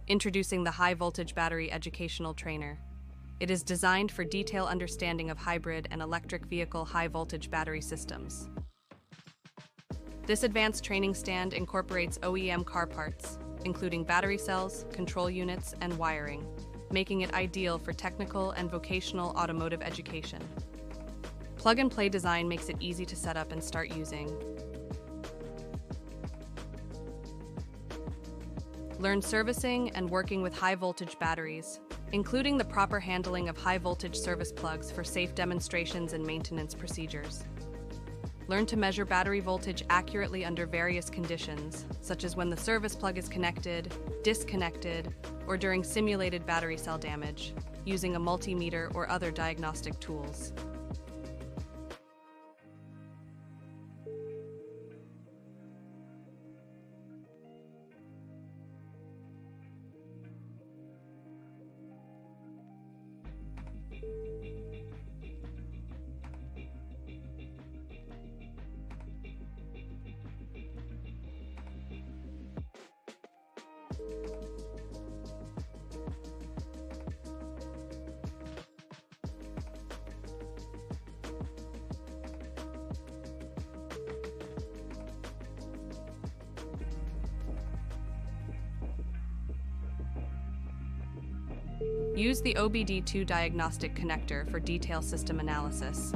Introducing the High Voltage Battery Educational Trainer. It is designed for detailed understanding of hybrid and electric vehicle high-voltage battery systems. This advanced training stand incorporates OEM car parts, including battery cells, control units, and wiring, making it ideal for technical and vocational automotive education. Plug-and-play design makes it easy to set up and start using. Learn servicing and working with high-voltage batteries, including the proper handling of high-voltage service plugs for safe demonstrations and maintenance procedures. Learn to measure battery voltage accurately under various conditions, such as when the service plug is connected, disconnected, or during simulated battery cell damage, using a multimeter or other diagnostic tools. Use the OBD2 diagnostic connector for detailed system analysis.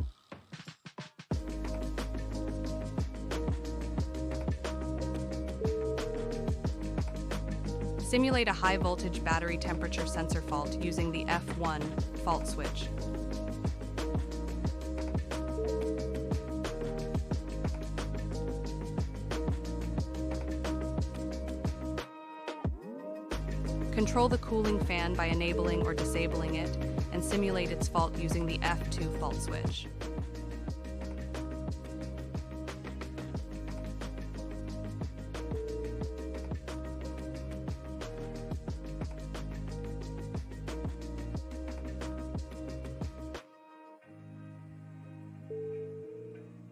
Simulate a high-voltage battery temperature sensor fault using the F1 fault switch. Control the cooling fan by enabling or disabling it, and simulate its fault using the F2 fault switch.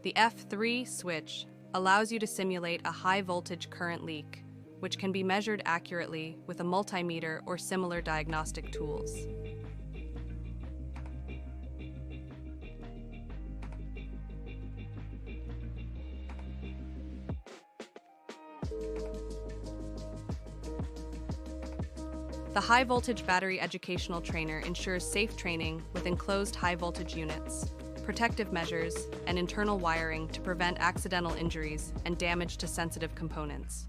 The F3 switch allows you to simulate a high-voltage current leak, which can be measured accurately with a multimeter or similar diagnostic tools. The High Voltage Battery Educational Trainer ensures safe training with enclosed high-voltage units, protective measures, and internal wiring to prevent accidental injuries and damage to sensitive components.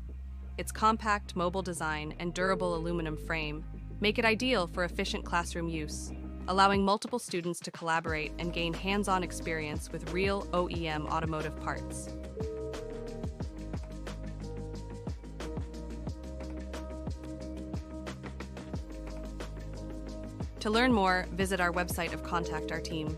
Its compact, mobile design and durable aluminum frame make it ideal for efficient classroom use, allowing multiple students to collaborate and gain hands-on experience with real OEM automotive parts. To learn more, visit our website or contact our team.